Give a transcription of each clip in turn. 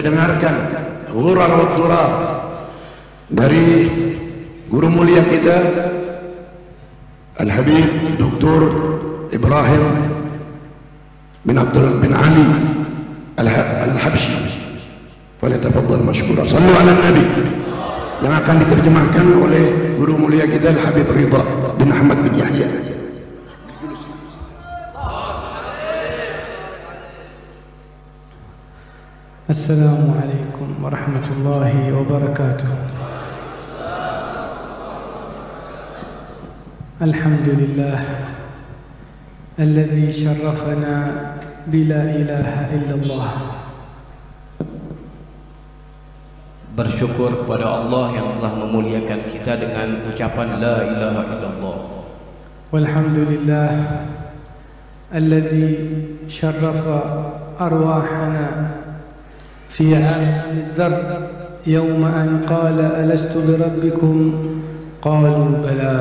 kita dengarkan ghurar wa durar dari guru mulia kita Al-Habib Dr. Ibrahim bin Abdul bin Ali Al-Habsyi. Falyatafaddal mashkura. Sallu ala Nabi. Yang akan diterjemahkan oleh guru mulia kita Al-Habib Ridha bin Ahmad bin Yahya. Assalamualaikum warahmatullahi wabarakatuh. Alhamdulillah alladhi syarrafana bila ilaha illallah. Bersyukur kepada Allah yang telah memuliakan kita dengan ucapan la ilaha illallah. Walhamdulillah alladhi syarrafa arwahana في عالم الذر يوم أن قال ألست بربكم قالوا بلى.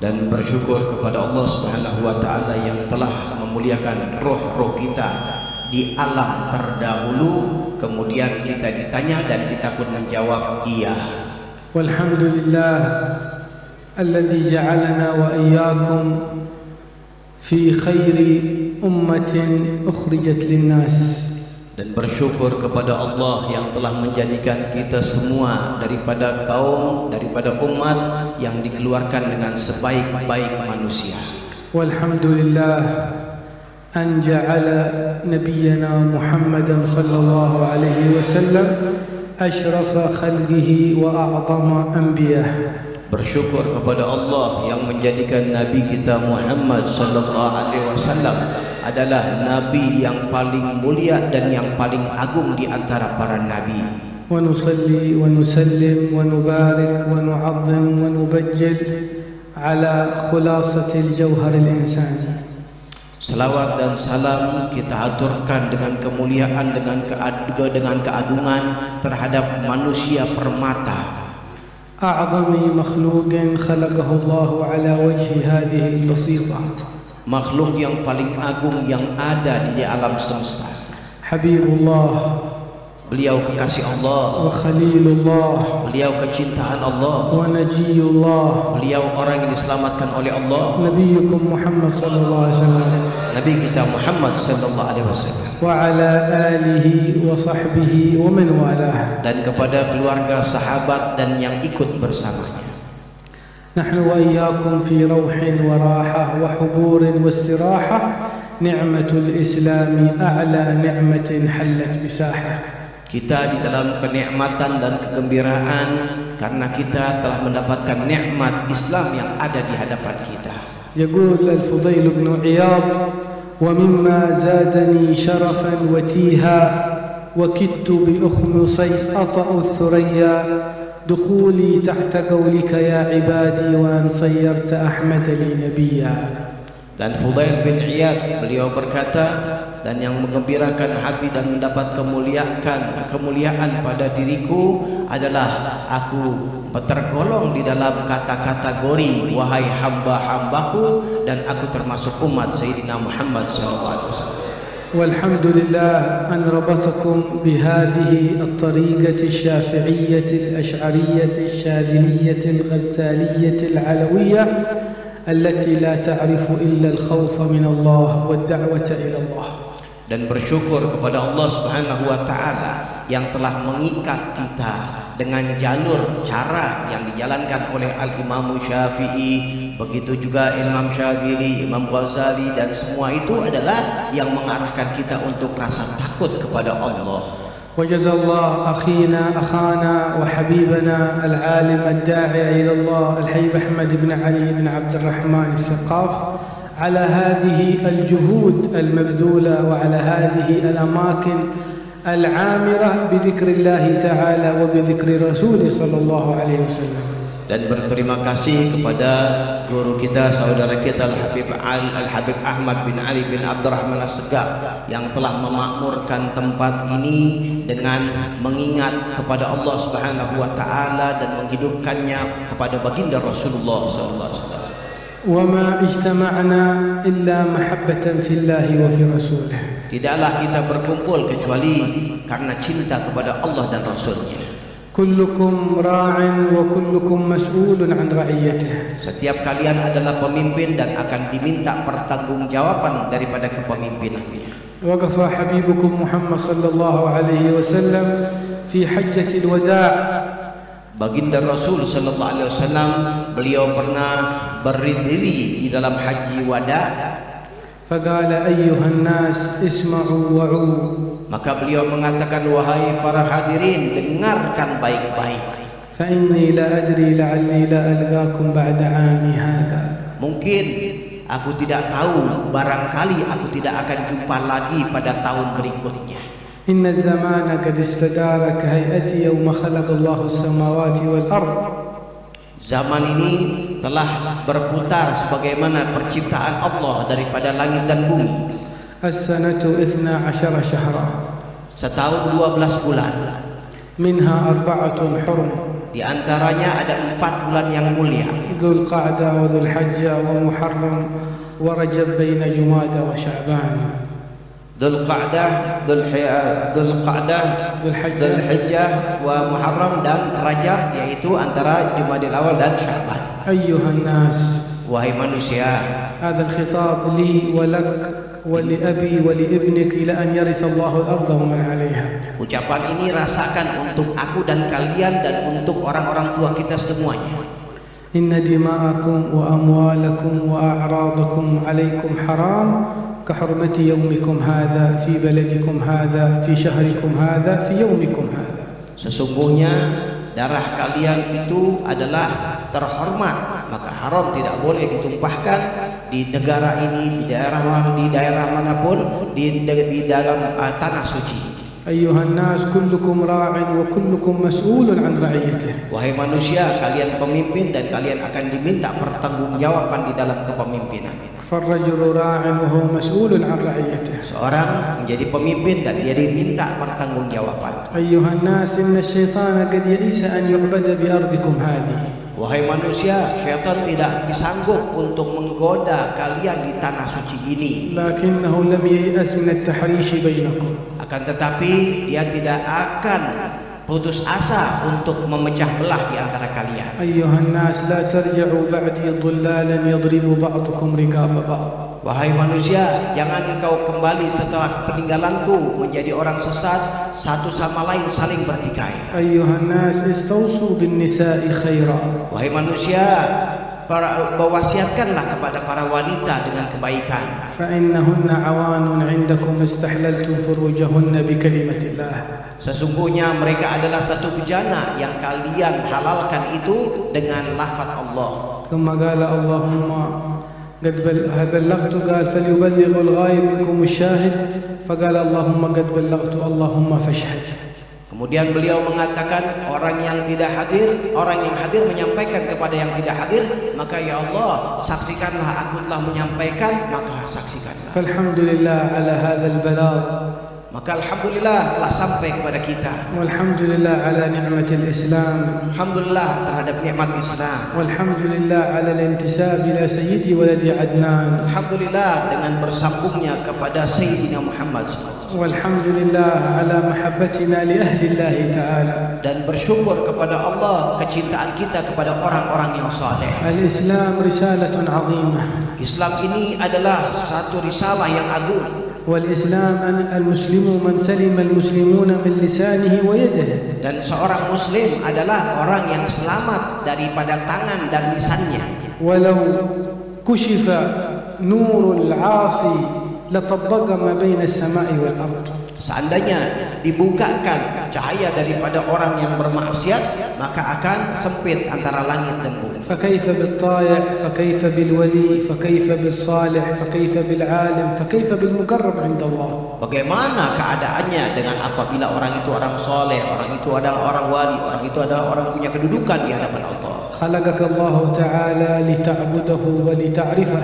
Dan bersyukur kepada Allah Subhanahu wa taala yang telah memuliakan roh-roh kita di alam terdahulu, kemudian kita ditanya dan kita pun menjawab iya. Walhamdulillah alladzi ja'alana wa iyyakum fi khairi ummatin ukhrijat lin-nas. Dan bersyukur kepada Allah yang telah menjadikan kita semua daripada kaum, daripada umat yang dikeluarkan dengan sebaik-baik manusia. Walhamdulillah an ja'ala nabiyyana Muhammadan sallallahu alaihi wasallam ashrafa khalqihi wa a'zama anbiyah. Bersyukur kepada Allah yang menjadikan Nabi kita Muhammad sallallahu alaihi wasallam adalah Nabi yang paling mulia dan yang paling agung di antara para Nabi. Wa nusalli wa nusallim wa nubarik wa nu'azzim wa nubajjil ala khulasatil jawharil insani. Salawat dan salam kita aturkan dengan kemuliaan, dengan keagungan terhadap manusia permata. A'zami makhluqin khalaqahu Allah ala wajhi hadhihi al-basita. Makhluk yang paling agung yang ada di alam semesta. Habibullah, beliau kekasih Allah. Wa khalilullah, beliau kecintaan Allah. Wa najiyullah, beliau orang yang diselamatkan oleh Allah. Nabiyukum Muhammad sallallahu alaihi wasallam, Nabi kita Muhammad sallallahu alaihi wasallam. Wa ala alihi wa sahbihi wa man walah. Dan kepada keluarga, sahabat dan yang ikut bersamanya. نحن وإياكم في روح وراحة وحبور واستراحة نعمة الإسلام أعلى نعمة حلت بساحة. Kita di dalam kenikmatan dan kegembiraan karena kita telah mendapatkan nikmat Islam yang ada di hadapan kita. يقول الفضيل بن عياض ومما زادني شرفا وتيها وكدت بأخمصي أطأ الثريا دخولي تحت قولك يا عبادي وأن صيرت أحمد لي نبيا. Dan Fudail bin Iyad beliau berkata, dan yang menggembirakan hati dan mendapat kemuliaan pada diriku adalah aku tergolong di dalam kata-kategori wahai hamba-hambaku, dan aku termasuk umat Sayyidina Muhammad SAW. والحمد لله أن ربطكم بهذه الطريقة الشافعية الأشعرية الشاذلية الغزالية العلوية التي لا تعرف إلا الخوف من الله والدعوة إلى الله. Dan bersyukur kepada Allah Subhanahu wa taala yang telah mengikat kita dengan jalur cara yang dijalankan oleh Al-Imam Syafi'i, begitu juga Imam Syadzili, Imam Ghazali, dan semua itu adalah yang mengarahkan kita untuk rasa takut kepada Allah. وجزا الله أخانا وحبيبنا العالم الداعي إلى الله الحبيب أحمد بن علي بن عبد الرحمن السقاف على هذه الجهود المبذولة وعلى هذه الأماكن العامرة بذكر الله تعالى وبذكر رسوله صلى الله عليه وسلم. Dan berterima kasih kepada guru kita, saudara kita Al-Habib Ahmad bin Ali bin Abdurrahman As-Segaf yang telah memakmurkan tempat ini dengan mengingat kepada Allah Subhanahu wa taala dan menghidupkannya kepada baginda Rasulullah sallallahu alaihi wasallam. وما اجتمعنا إلا محبة في الله وفي رسوله. Tidaklah kita berkumpul kecuali karena cinta kepada Allah dan Rasul-Nya. كلكم راع وكلكم مسؤول عن رعيته. Setiap kalian adalah pemimpin dan akan diminta pertanggungjawaban daripada kepemimpinannya. وقف حبيبكم محمد صلى الله عليه وسلم في حجة الوداع. Baginda Rasul sallallahu alaihi wasallam beliau pernah berdiri di dalam haji wada. فقال أيها الناس اسمعوا وعوا. Maka beliau mengatakan, wahai para hadirin, dengarkan baik-baik. فإني لا أدري لعلي لا ألقاكم بعد عامي هذا. Mungkin aku tidak tahu, barangkali aku tidak akan jumpa lagi pada tahun berikutnya. إن الزمان قد استدار كهيئته يوم خلق الله السماوات والأرض. Zaman ini telah berputar sebagaimana perciptaan Allah daripada langit dan bumi. السنة 12 شهرا. Setahun 12 bulan. منها 4 حرم. Di antaranya ada 4 bulan yang mulia. ذو القعدة وذو الحجة ومحرم ورجب بين جمادى وشعبان. Dhul Qa'dah, Dhul Hijjah wa Muharram dan Rajab, yaitu antara Jumadil Awal dan Sya'ban. أيها الناس. Wahai manusia, هذا الخطاب لي ولك ولأبي ولابنك إلى أن يرث الله الأرض ومن عليها. ucapan ini rasakan untuk aku dan kalian dan untuk orang-orang tua kita semuanya. إن دماءكم وأموالكم وأعراضكم عليكم حرام كحرمة يومكم هذا في بلدكم هذا في شهركم هذا في يومكم هذا. Sesungguhnya darah kalian itu adalah terhormat, maka haram tidak boleh ditumpahkan di negara ini, di daerah manapun, di dalam tanah suci. أيها الناس كلكم راع وكلكم مسؤول عن رعيته. Wahai manusia, kalian pemimpin dan kalian akan diminta pertanggungjawaban di dalam kepemimpinan. فالرجل راع وهو مسؤول عن رعيته. Seorang menjadi pemimpin dan dia diminta pertanggungjawaban. أيها الناس إن الشيطان قد يئس أن يعبد بأرضكم هذه. Wahai manusia, syaitan tidak sanggup untuk menggoda kalian di tanah suci ini. لكنه لم ييأس من التحريش بينكم. Akan tetapi dia tidak akan putus asa untuk memecah belah di antara kalian. أيها الناس لا ترجعوا بعدي ضلالا يضرب بعضكم رقاب بعض. Wahai manusia, jangan engkau kembali setelah peninggalanku menjadi orang sesat, satu sama lain saling bertikai. أيها الناس استوصوا بالنساء خيرا. Wahai manusia, wasiatkanlah kepada para wanita dengan kebaikan. فإنهن عوان عندكم استحللتم فروجهن بكلمة الله. Sesungguhnya mereka adalah satu bejana yang kalian halalkan itu dengan lafaz Allah. ثم قال اللهم قد بلغت قال فليبلغ الغائب منكم الشاهد فقال اللهم قد بلغت اللهم فاشهد. Kemudian beliau mengatakan, orang yang hadir menyampaikan kepada yang tidak hadir, maka ya Allah, saksikanlah aku telah menyampaikan, maka saksikanlah. فالحمد لله على هذا البلاغ. Maka alhamdulillah telah sampai kepada kita. والحمد لله على نعمة الإسلام. Alhamdulillah terhadap nikmat Islam. والحمد لله على الانتساب إلى سيدي ولد عدنان. Alhamdulillah dengan bersambungnya kepada Sayyidina Muhammad SAW. والحمد لله على محبتنا لأهل الله تعالى. Dan bersyukur kepada Allah kecintaan kita kepada orang-orang yang saleh. الإسلام رسالة عظيمة. Islam ini adalah satu risalah yang agung. والإسلام المسلم من سلم المسلمون من لسانه ويده. Dan seorang muslim adalah orang yang selamat daripada tangan dan lisannya. ولو كشف نور العاصي لطبق ما بين السماء والأرض. Seandainya dibukakan cahaya daripada orang yang bermaksiat, maka akan sempit antara langit dan bumi. فكيف بالطائع فكيف بالولي فكيف بالصالح فكيف بالعالم فكيف بالمقرب عند الله. Bagaimana keadaannya dengan apabila orang itu orang soleh, orang itu adalah orang wali, orang itu adalah orang punya kedudukan di hadapan Allah. خلقك الله تعالى لتعبده ولتعرفه.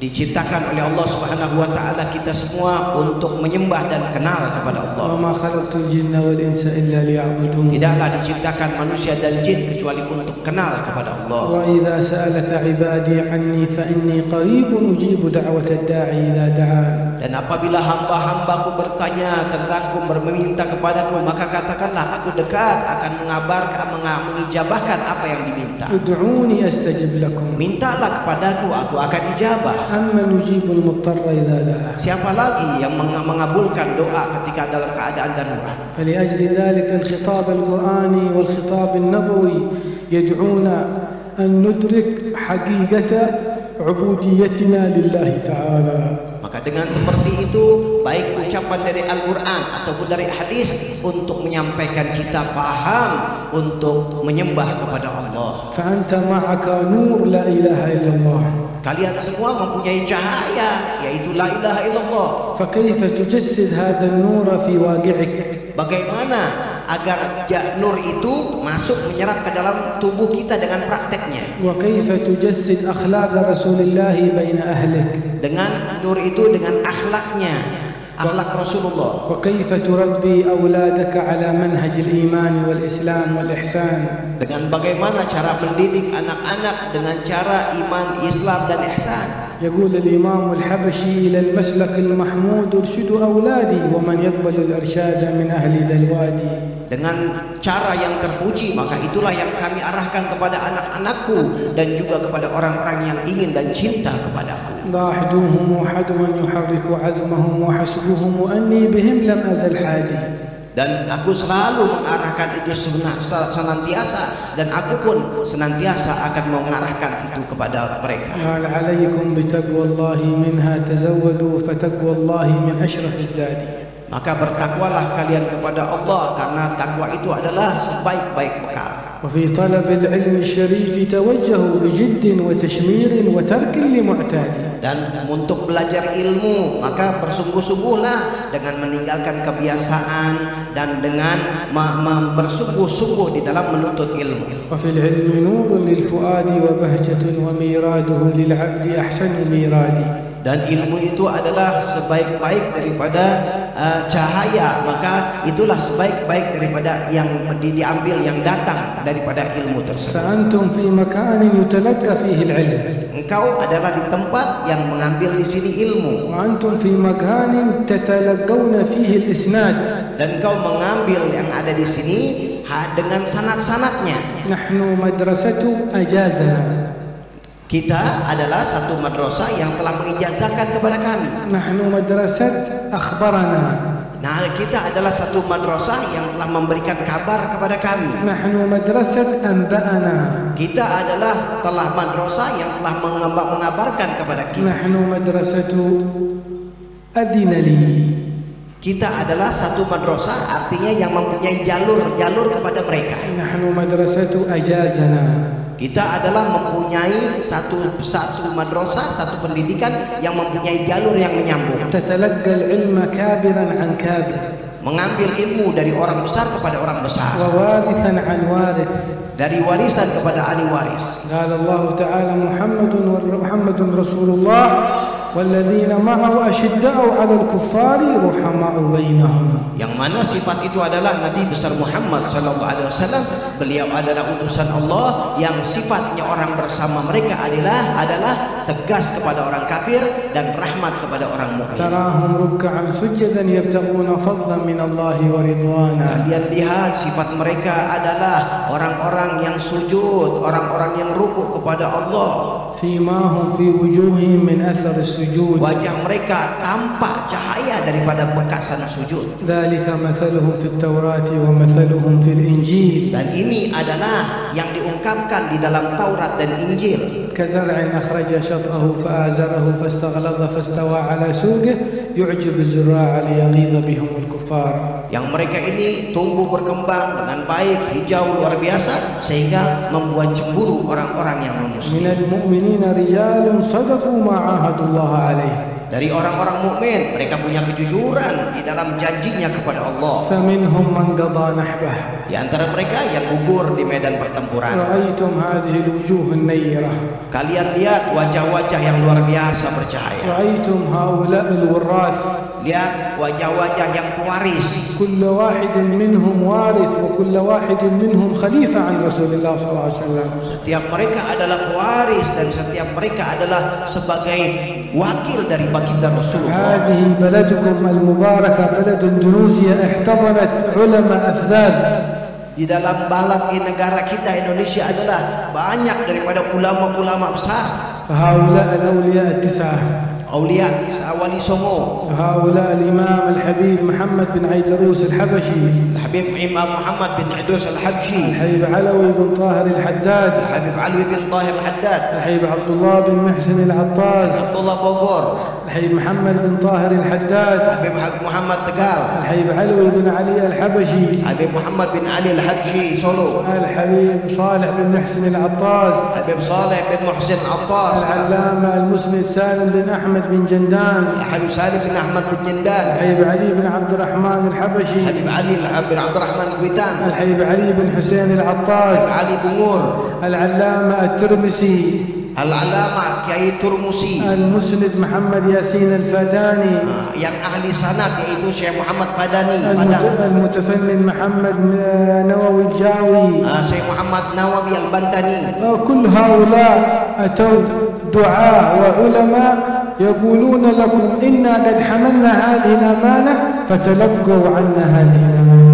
Diciptakan oleh Allah Subhanahu wa taala kita semua untuk menyembah dan kenal kepada Allah. وما خلقت الجن والإنس إلا ليعبدون. Tidaklah diciptakan manusia dan jin kecuali untuk kenal kepada Allah. وإذا سألك عبادي عني فإني قريب أجيب دعوة الداعي إذا دعان. Dan apabila hamba-hambaku bertanya tentangku, meminta kepadaku, maka katakanlah aku dekat akan mengijabahkan apa yang diminta. ادعوني أستجب لكم. Mintalah kepadaku, aku akan ijabah. أمن يجيب المضطر إذا دعاه. Siapa lagi yang mengabulkan doa ketika dalam keadaan darurat? فلأجل ذلك الخطاب القرآني والخطاب النبوي يدعونا أن ندرك حقيقة عبوديتنا لله تعالى. Maka dengan seperti itu, baik ucapan dari Al-Quran ataupun dari hadis untuk menyampaikan kita paham untuk menyembah kepada Allah. فأنت معك نور لا إله إلا الله. Kalian semua mempunyai cahaya, yaitu la ilaha illallah. فكيف تجسد هذا النور في واقعك؟ Bagaimana agar nur itu masuk menyerap ke dalam tubuh kita dengan prakteknya? وكيف تجسد أخلاق رسول الله بين أهلك؟ Dengan nur itu dengan akhlaknya, akhlak Rasulullah. وكيف تربي أولادك على منهج الإيمان والإسلام والإحسان؟ Dengan bagaimana cara mendidik anak-anak dengan cara iman, Islam dan ihsan. يقول الإمام الحبشي إلى المسلك المحمود ارشدوا أولادي ومن يقبل الإرشاد من أهل ذا الوادي. Dengan cara yang terpuji, maka itulah yang kami arahkan kepada anak-anakku dan juga kepada orang-orang yang ingin dan cinta kepadaku. ضاحدوهم حدوا يحرك عزمهم وحسبهم أني بهم لم أزل حادي. Dan aku selalu mengarahkan itu senantiasa, dan aku pun senantiasa akan mengarahkan itu kepada mereka. قال عليكم بتقوى الله منها تزودوا فتقوى الله من أشرف الزاد. Maka bertakwalah kalian kepada Allah, karena takwa itu adalah sebaik-baik bekal. وفي طلب العلم الشريف توجهوا بجد وتشمير وترك لمعتاد. Dan untuk belajar ilmu, maka bersungguh-sungguhlah dengan meninggalkan kebiasaan dan dengan bersungguh-sungguh di dalam menuntut ilmu. وفي العلم نور للفؤاد وبهجة وميراده للعبد أحسن ميراد. Dan ilmu itu adalah sebaik-baik daripada cahaya, maka itulah sebaik-baik daripada yang diambil, yang datang daripada ilmu tersebut. فأنتم في مكان يتلقى فيه العلم. Engkau adalah di tempat yang mengambil di sini ilmu. وأنتم في مكان تتلقون فيه الإسناد. Dan engkau mengambil yang ada di sini dengan sanad-sanadnya. نحن مدرسة أجازنا. Kita adalah satu madrasah yang telah mengijazahkan kepada kami. نحن مدرسة أخبرنا. Nah, kita adalah satu madrasah yang telah memberikan kabar kepada kami. نحن مدرسة أنبأنا. Kita adalah telah madrasah yang telah mengabarkan kepada kita. نحن مدرسة أذن لي. Kita adalah satu madrasah, artinya yang mempunyai jalur kepada mereka. نحن مدرسة أجازنا. Kita adalah mempunyai satu madrasah, satu pendidikan yang mempunyai jalur yang menyambung. تتلقى العلم كابرا عن كابر. Mengambil ilmu dari orang besar kepada orang besar. ووارثا عن وارث. Dari warisan kepada ahli waris. قال الله تعالى محمد رسول الله والذين معه أشداء على الكفار رحماء بينهم. Yang mana sifat itu adalah Nabi besar Muhammad SAW. Beliau adalah utusan Allah yang sifatnya orang bersama mereka adalah tegas kepada orang kafir dan rahmat kepada orang mukmin. تراهم ركعا سجدا يبتغون فضلا من الله ورضوانا. Kalian lihat sifat mereka adalah orang-orang yang sujud, orang-orang yang rukuk kepada Allah. سيماهم في وجوههم من أثر السجود. Wajah mereka tampak cahaya daripada bekasan sujud. ذلك مثلهم في التوراة ومثلهم في الإنجيل. Dan ini adalah yang diungkapkan di dalam Taurat dan Injil. كزرع أخرج شطأه فآزره فاستغلظ فاستوى على سوقه يعجب الزراع ليغيظ بهم الكفار. Yang mereka ini tumbuh berkembang dengan baik, hijau luar biasa, sehingga membuat cemburu orang-orang yang من non-muslim. المؤمنين رجال صدقوا ما عاهدوا الله عليه. Dari orang-orang mukmin, mereka punya kejujuran di dalam janjinya kepada Allah. فمنهم من قضى نحبه. Di antara mereka yang gugur di medan pertempuran. رأيتم هذه الوجوه النيرة. Kalian lihat wajah-wajah yang luar biasa bercahaya. رأيتم هؤلاء الوراث. Lihat wajah-wajah yang pewaris. كل واحد منهم وارث وكل واحد منهم خليفة عن رسول الله صلى الله عليه وسلم. Setiap mereka adalah pewaris dan setiap mereka adalah sebagai wakil dari baginda Rasulullah. هذه بلدكم المباركة بلد اندونيسيا احتضنت علماء أفذاذ. Di dalam balad negara kita Indonesia adalah banyak daripada ulama-ulama besar. فهؤلاء الأولياء التسعة. Aulia Wali Songo. هؤلاء الإمام الحبيب محمد بن عيدروس الحبشي. Habib Imam Muhammad bin Idrus Al-Habsyi. الحبيب علوي بن طاهر الحداد. Habib Ali bin Tahir Al-Haddad. الحبيب عبد الله بن محسن العطاس. Abdullah Bogor. الحبيب محمد بن طاهر الحداد. Habib Muhammad Tegal. الحبيب علوي بن علي الحبشي. Habib Muhammad bin Ali Al-Habsyi Solo. الحبيب صالح بن محسن العطاس. Habib Saleh bin Muhsin Attas. العلامة المسند سالم بن أحمد بن جندان. Habib Salim bin Ahmad bin Jendan. الحبيب علي بن عبد الرحمن الحبشي. Habib Ali bin Abdurrahman Gwitan. الحبيب علي بن حسين العطاس. Ali Bungur. العلامة الترمسي. Al-Alama Kiai Turmusi. المسند محمد ياسين الفاداني. Yang ahli sanad yaitu Syekh Muhammad Fadani Padang. المتفنن محمد نووي الجاوي. Syekh Muhammad Nawawi Al-Bantani. كل هؤلاء أتوا دعاء وعلماء يقولون لكم إنا قد حملنا هذه الأمانة فتلقوا عنا هذه الأمانة.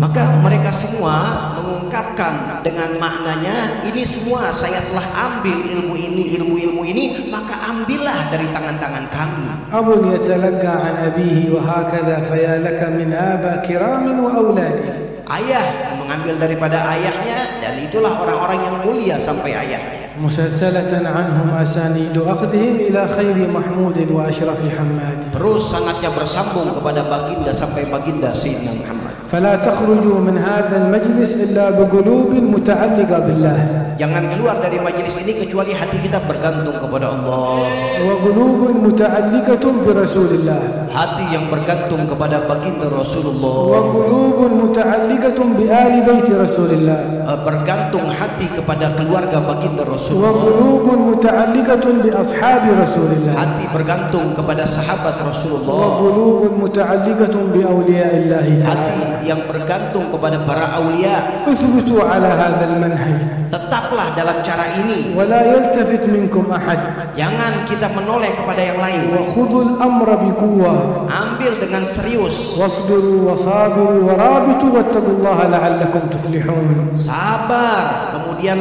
Maka mereka semua mengungkapkan dengan maknanya, ini semua saya telah ambil ilmu ini, maka ambillah dari tangan-tangan kami. أب يتلقى عن أبيه وهكذا فيا لك من آباء كرام وأولاده. Ayah mengambil daripada ayahnya, dan itulah orang-orang yang mulia sampai ayahnya. مسلسلة عنهم أسانيد أخذهم إلى خير محمود وأشرف حماد. Terus sanadnya bersambung kepada baginda sampai baginda Sayyidina Muhammad. فلا تخرجوا من هذا المجلس إلا بقلوب متعلقة بالله. Jangan keluar dari majelis ini kecuali hati kita bergantung kepada Allah. وقلوب متعلقة برسول الله. Hati yang bergantung kepada baginda Rasulullah. وقلوب متعلقة بآل بيت رسول الله. Bergantung hati kepada keluarga baginda Rasulullah. وقلوب متعلقة بأصحاب رسول الله. Hati bergantung kepada sahabat Rasulullah. وقلوب متعلقة بأولياء الله تعالى. Hati yang bergantung kepada para aulia. اثبتوا على هذا المنهج. Tetaplah dalam cara ini. ولا يلتفت منكم أحد. Jangan kita menoleh kepada yang lain. وخذوا الأمر بقوة. Ambil dengan serius. واصبروا وصابروا ورابطوا واتقوا الله لعلكم تفلحون. Sabar, kemudian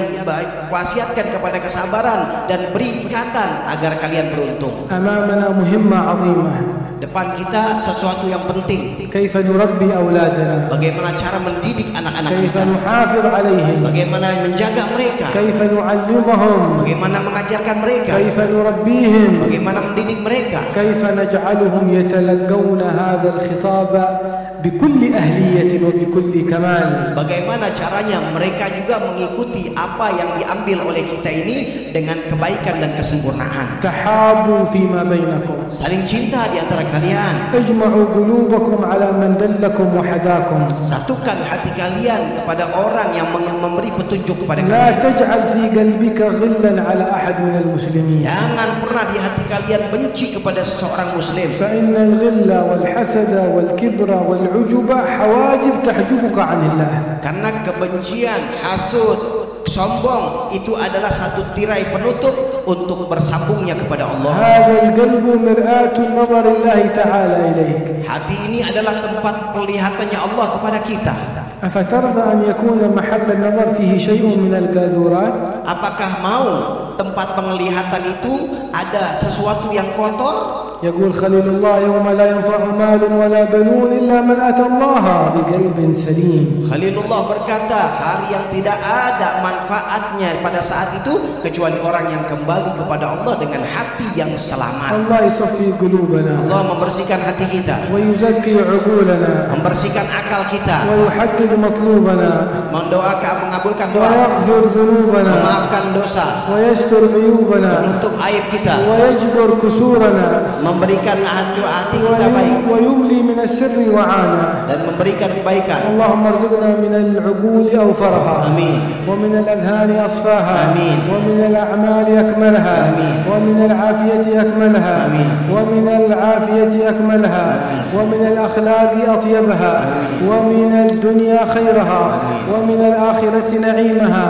wasiatkan kepada kesabaran dan beri ikatan agar kalian beruntung. أمامنا مهمة عظيمة. Depan kita sesuatu yang penting. كيف نربي أولادنا. Bagaimana cara mendidik anak-anak كيف kita. نحافظ عليهم. Bagaimana menjaga mereka. كيف نعلمهم. Bagaimana mengajarkan mereka. كيف نربيهم. Bagaimana mendidik mereka. كيف نجعلهم يتلقون هذا الخطاب بكل أهلية وبكل كمال. Bagaimana caranya mereka juga mengikuti apa yang diambil oleh kita ini dengan kebaikan dan kesempurnaan. تحابوا فيما بينكم. Saling cinta di antara kalian. اجمعوا قلوبكم على من دلكم وحداكم. Satukan hati kalian kepada orang yang memberi petunjuk kepada لا kalian. تجعل في قلبك غلا على أحد من المسلمين. Jangan pernah di hati kalian benci kepada seseorang muslim. فإن الغل والحسد والكبر والعجب حواجب تحجبك عن الله. Karena kebencian, hasud, sombong itu adalah satu tirai penutup untuk bersambungnya kepada Allah. هذا القلب مرآة نظر الله تعالى إليك. Hati ini adalah tempat penglihatannya Allah kepada kita. أفترضى أن يكون محل النظر فيه شيء من القاذورات؟ Apakah mau tempat penglihatan itu ada sesuatu yang kotor? يقول خليل الله يوم لا ينفع مال ولا بنون إلا من أتى الله بقلب سليم. Khalilullah berkata, hari yang tidak ada manfaatnya pada saat itu kecuali orang yang kembali kepada Allah dengan hati yang selamat. الله يصفي قلوبنا Allah membersihkan hati kita, ويزكي عقولنا membersihkan akal kita, ويحقق مطلوبنا mendoakan, mengabulkan doa, ويغفر ذنوبنا memaafkan dosa, ويستر عيوبنا menutup aib kita, ويجبر كسورنا memberikan hati kita baik ويملي من السر وعانا dan memberikan kebaikan. اللهم ارزقنا من العقول أوفرها Amin. ومن الأذهان أصفاها آمين. ومن الأعمال أكملها آمين. ومن العافية أكملها آمين. ومن العافية أكملها ومن الأخلاق أطيبها ومن الدنيا خيرها ومن الآخرة نعيمها.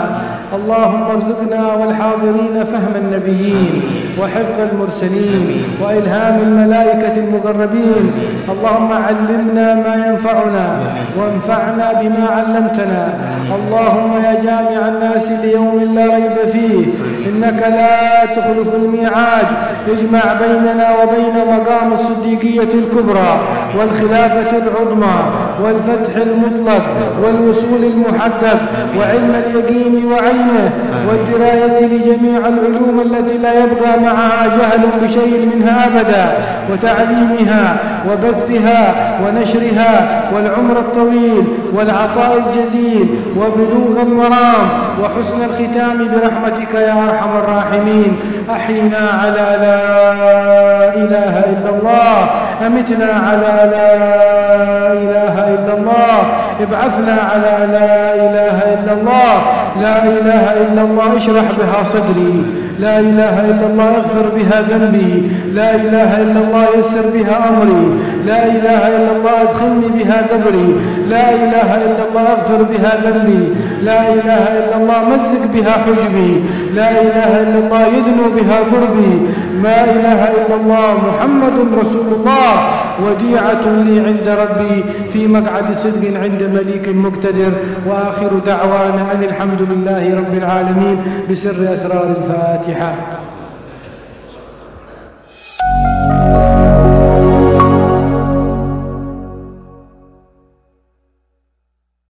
اللهم ارزقنا والحاضرين فهم النبيين وحفظ المرسلين وإلهام الملائكة المقربين. اللهم علمنا ما ينفعنا وانفعنا بما علمتنا. اللهم يا جامع الناس ليوم لا ريب فيه إنك لا تخلف الميعاد اجمع بيننا وبين مقام الصديقية الكبرى والخلافة العظمى والفتح المطلق والوصول المحدد وعلم اليقين وعينه والدراية لجميع العلوم التي لا يبقى معها جهل بشيء منها أبدا وتعليمها وبثها ونشرها والعمر الطويل والعطاء الجزيل وبلوغ المرام وحسن الختام برحمتك يا أرحم الراحمين. أحينا على لا إله إلا الله أمتنا على لا إله إلا الله ابعثنا على لا إله إلا الله. لا إله إلا الله اشرح بها صدري. لا إله إلا الله اغفر بها ذنبي. لا إله إلا الله يسر بها أمري. لا إله إلا الله ادخلني بها قبري. لا إله إلا الله اغفر بها ذنبي. لا إله إلا الله مزق بها حجبي. لا إله إلا الله يدنو بها قربي. ما إله إلا الله محمد رسول الله وديعة لي عند ربي في مقعد صدق عند مليك مقتدر. وآخر دعوانا أن الحمد لله رب العالمين بسر أسرار الفاتحة.